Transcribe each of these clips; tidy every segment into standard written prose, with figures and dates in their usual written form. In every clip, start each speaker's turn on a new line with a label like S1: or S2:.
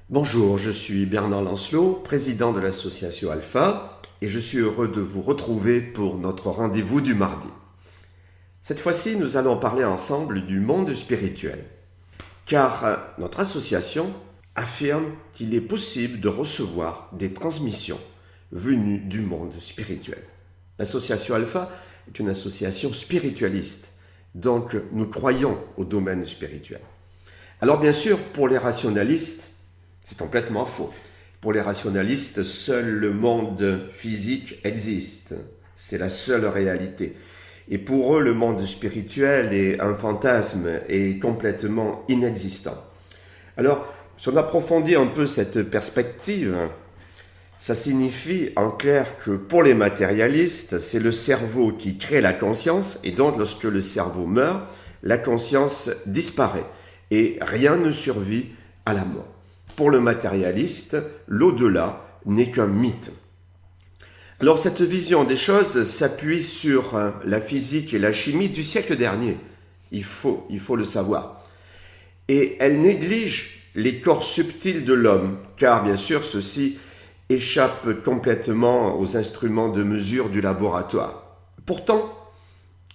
S1: Bonjour, je suis Bernard Lancelot, président de l'association Alpha, et je suis heureux de vous retrouver pour notre rendez-vous du mardi. Cette fois-ci, nous allons parler ensemble du monde spirituel, car notre association affirme qu'il est possible de recevoir des transmissions venues du monde spirituel. L'association Alpha est une association spiritualiste, donc nous croyons au domaine spirituel. Alors bien sûr, pour les rationalistes, c'est complètement faux. Pour les rationalistes, seul le monde physique existe. C'est la seule réalité. Et pour eux, le monde spirituel est un fantasme et complètement inexistant. Alors, si on approfondit un peu cette perspective, ça signifie en clair que pour les matérialistes, c'est le cerveau qui crée la conscience, et donc lorsque le cerveau meurt, la conscience disparaît et rien ne survit à la mort. Pour le matérialiste, l'au-delà n'est qu'un mythe. Alors cette vision des choses s'appuie sur la physique et la chimie du siècle dernier. Il faut le savoir. Et elle néglige les corps subtils de l'homme, car bien sûr ceux-ci échappent complètement aux instruments de mesure du laboratoire. Pourtant,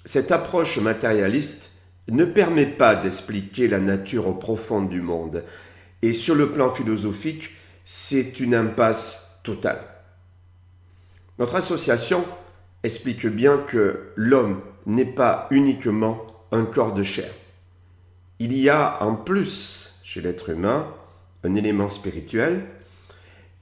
S1: cette approche matérialiste ne permet pas d'expliquer la nature profonde du monde. Et sur le plan philosophique, c'est une impasse totale. Notre association explique bien que l'homme n'est pas uniquement un corps de chair. Il y a en plus, chez l'être humain, un élément spirituel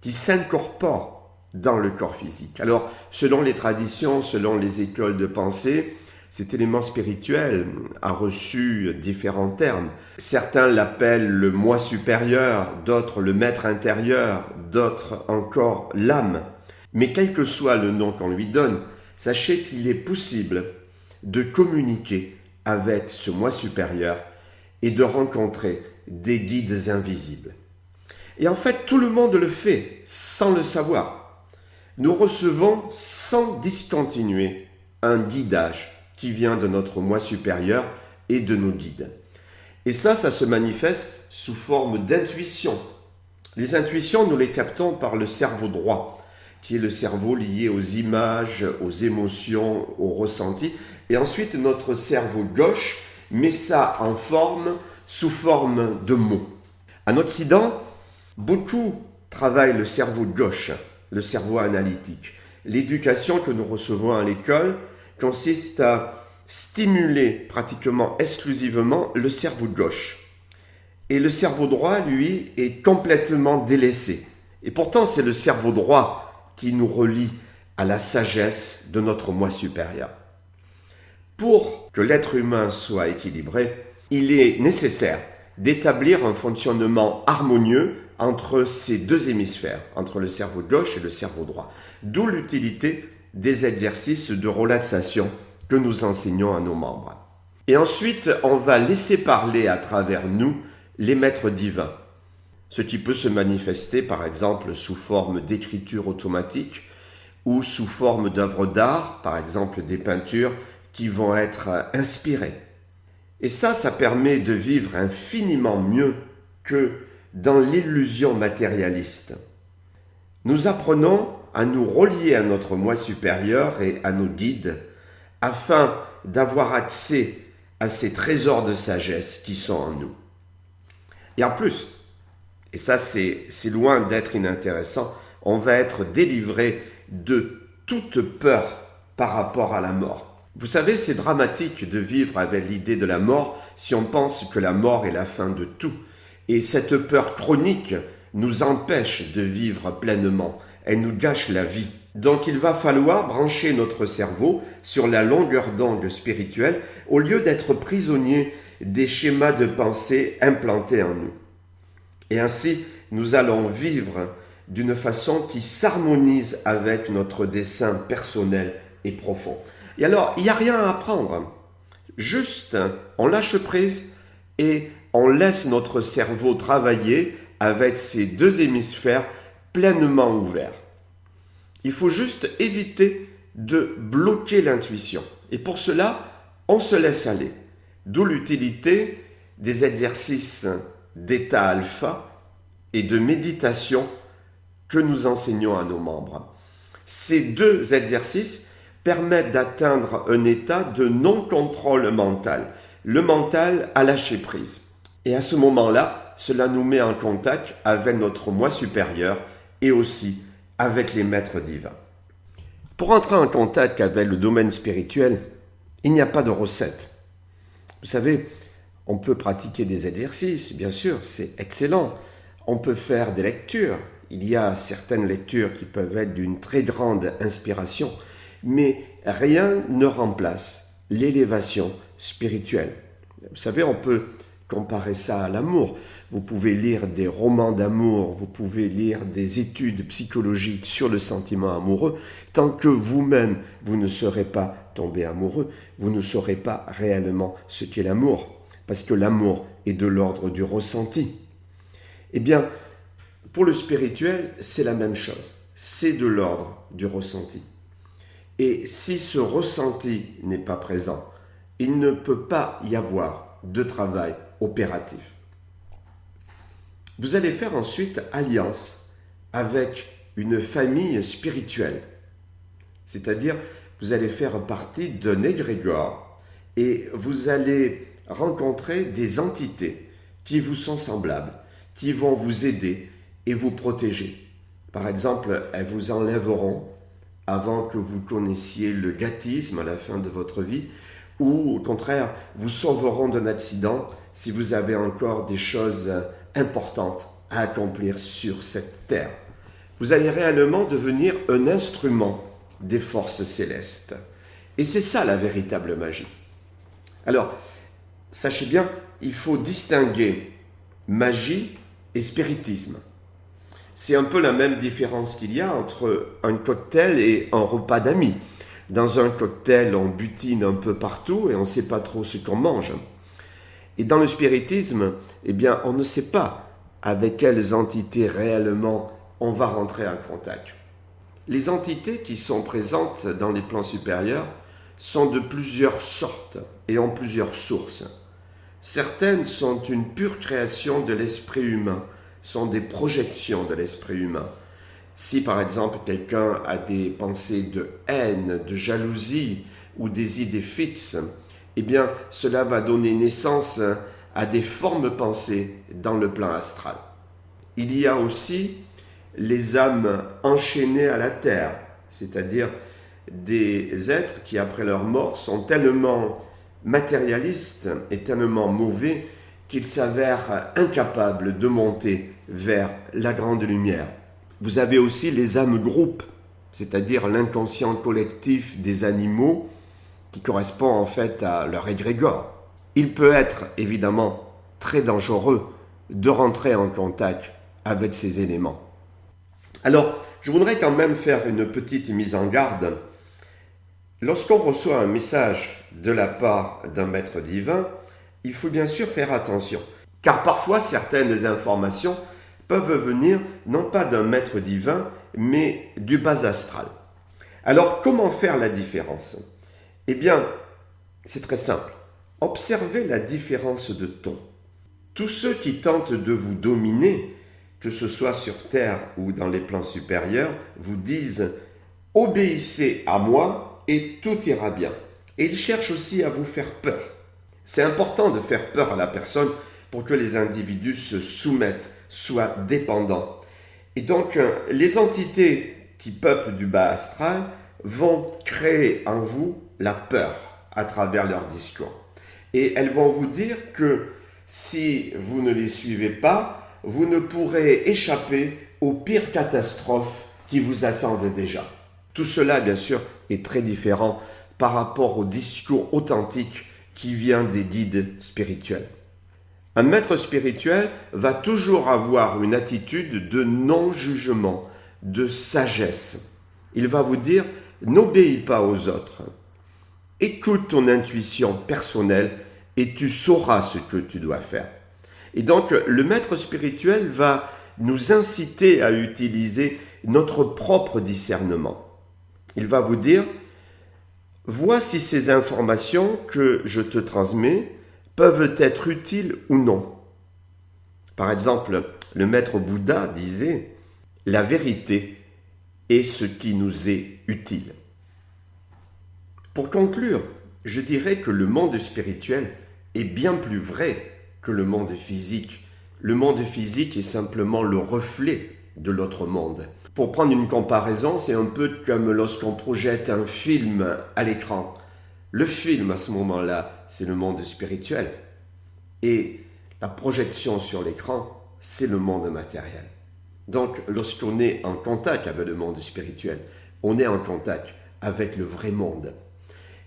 S1: qui s'incorpore dans le corps physique. Alors, selon les traditions, selon les écoles de pensée, cet élément spirituel a reçu différents termes. Certains l'appellent le moi supérieur, d'autres le maître intérieur, d'autres encore l'âme. Mais quel que soit le nom qu'on lui donne, sachez qu'il est possible de communiquer avec ce moi supérieur et de rencontrer des guides invisibles. Et en fait, tout le monde le fait sans le savoir. Nous recevons sans discontinuer un guidage qui vient de notre moi supérieur et de nos guides. Et ça se manifeste sous forme d'intuition. Les intuitions, nous les captons par le cerveau droit, qui est le cerveau lié aux images, aux émotions, aux ressentis. Et ensuite, notre cerveau gauche met ça en forme, sous forme de mots. En Occident, beaucoup travaillent le cerveau gauche, le cerveau analytique. L'éducation que nous recevons à l'école consiste à stimuler pratiquement exclusivement le cerveau gauche. Et le cerveau droit, lui, est complètement délaissé. Et pourtant, c'est le cerveau droit qui nous relie à la sagesse de notre moi supérieur. Pour que l'être humain soit équilibré, il est nécessaire d'établir un fonctionnement harmonieux entre ces deux hémisphères, entre le cerveau gauche et le cerveau droit. D'où l'utilité des exercices de relaxation que nous enseignons à nos membres. Et ensuite, on va laisser parler à travers nous les maîtres divins, ce qui peut se manifester par exemple sous forme d'écriture automatique ou sous forme d'œuvres d'art, par exemple des peintures qui vont être inspirées. Et ça permet de vivre infiniment mieux que dans l'illusion matérialiste. Nous apprenons à nous relier à notre moi supérieur et à nos guides afin d'avoir accès à ces trésors de sagesse qui sont en nous. Et en plus, et ça c'est loin d'être inintéressant, on va être délivré de toute peur par rapport à la mort. Vous savez, c'est dramatique de vivre avec l'idée de la mort si on pense que la mort est la fin de tout. Et cette peur chronique nous empêche de vivre pleinement. Elle nous gâche la vie. Donc il va falloir brancher notre cerveau sur la longueur d'onde spirituelle au lieu d'être prisonnier des schémas de pensée implantés en nous. Et ainsi, nous allons vivre d'une façon qui s'harmonise avec notre dessein personnel et profond. Et alors, il n'y a rien à apprendre. Juste, on lâche prise et on laisse notre cerveau travailler avec ses deux hémisphères pleinement ouverts. Il faut juste éviter de bloquer l'intuition. Et pour cela, on se laisse aller. D'où l'utilité des exercices d'état alpha et de méditation que nous enseignons à nos membres. Ces deux exercices permettent d'atteindre un état de non-contrôle mental, le mental à lâcher prise. Et à ce moment-là, cela nous met en contact avec notre moi supérieur et aussi avec les maîtres divins. Pour entrer en contact avec le domaine spirituel, il n'y a pas de recette. Vous savez, on peut pratiquer des exercices, bien sûr, c'est excellent. On peut faire des lectures. Il y a certaines lectures qui peuvent être d'une très grande inspiration, mais rien ne remplace l'élévation spirituelle. Vous savez, on peut comparer ça à l'amour. Vous pouvez lire des romans d'amour, vous pouvez lire des études psychologiques sur le sentiment amoureux. Tant que vous-même, vous ne serez pas tombé amoureux, vous ne saurez pas réellement ce qu'est l'amour. Parce que l'amour est de l'ordre du ressenti. Eh bien, pour le spirituel, c'est la même chose. C'est de l'ordre du ressenti. Et si ce ressenti n'est pas présent, il ne peut pas y avoir de travail opératif. Vous allez faire ensuite alliance avec une famille spirituelle. C'est-à-dire, vous allez faire partie d'un égrégore et vous allez rencontrer des entités qui vous sont semblables, qui vont vous aider et vous protéger. Par exemple, elles vous enlèveront avant que vous connaissiez le gâtisme à la fin de votre vie, ou au contraire, vous sauveront d'un accident si vous avez encore des choses importantes à accomplir sur cette terre. Vous allez réellement devenir un instrument des forces célestes. Et c'est ça la véritable magie. Alors, sachez bien, il faut distinguer magie et spiritisme. C'est un peu la même différence qu'il y a entre un cocktail et un repas d'amis. Dans un cocktail, on butine un peu partout et on ne sait pas trop ce qu'on mange. Et dans le spiritisme, eh bien, on ne sait pas avec quelles entités réellement on va rentrer en contact. Les entités qui sont présentes dans les plans supérieurs sont de plusieurs sortes et ont plusieurs sources. Certaines sont une pure création de l'esprit humain, sont des projections de l'esprit humain. Si par exemple quelqu'un a des pensées de haine, de jalousie ou des idées fixes, eh bien cela va donner naissance à des formes pensées dans le plan astral. Il y a aussi les âmes enchaînées à la terre, c'est-à-dire des êtres qui après leur mort sont tellement matérialistes et tellement mauvais qu'ils s'avèrent incapables de monter vers la grande lumière. Vous avez aussi les âmes groupes, c'est-à-dire l'inconscient collectif des animaux qui correspond en fait à leur égrégore. Il peut être évidemment très dangereux de rentrer en contact avec ces éléments. Alors, je voudrais quand même faire une petite mise en garde. Lorsqu'on reçoit un message de la part d'un maître divin, il faut bien sûr faire attention, car parfois certaines informations peuvent venir non pas d'un maître divin, mais du bas astral. Alors, comment faire la différence? Eh bien, c'est très simple. Observez la différence de ton. Tous ceux qui tentent de vous dominer, que ce soit sur Terre ou dans les plans supérieurs, vous disent « Obéissez à moi et tout ira bien ». Et ils cherchent aussi à vous faire peur. C'est important de faire peur à la personne pour que les individus se soumettent, soient dépendants. Et donc, les entités qui peuplent du bas astral vont créer en vous la peur à travers leurs discours. Et elles vont vous dire que si vous ne les suivez pas, vous ne pourrez échapper aux pires catastrophes qui vous attendent déjà. Tout cela, bien sûr, est très différent par rapport au discours authentique qui vient des guides spirituels. Un maître spirituel va toujours avoir une attitude de non-jugement, de sagesse. Il va vous dire « N'obéis pas aux autres. Écoute ton intuition personnelle et tu sauras ce que tu dois faire. » Et donc, le maître spirituel va nous inciter à utiliser notre propre discernement. Il va vous dire « Voici ces informations que je te transmets peuvent être utiles ou non. » Par exemple, Le maître Bouddha disait « La vérité est ce qui nous est utile ». Pour conclure, je dirais que le monde spirituel est bien plus vrai que le monde physique. Le monde physique est simplement le reflet de l'autre monde. Pour prendre une comparaison, c'est un peu comme lorsqu'on projette un film à l'écran. Le film, à ce moment-là, c'est le monde spirituel. Et la projection sur l'écran, c'est le monde matériel. Donc, lorsqu'on est en contact avec le monde spirituel, on est en contact avec le vrai monde.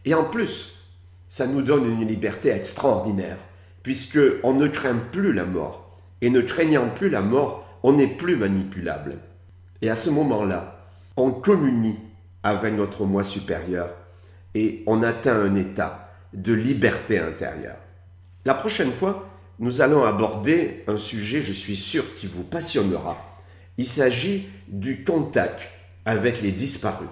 S1: Et en plus, ça nous donne une liberté extraordinaire, puisqu'on ne craint plus la mort. Et ne craignant plus la mort, on n'est plus manipulable. Et à ce moment-là, on communie avec notre moi supérieur et on atteint un état de liberté intérieure. La prochaine fois, nous allons aborder un sujet, je suis sûr, qui vous passionnera. Il s'agit du contact avec les disparus.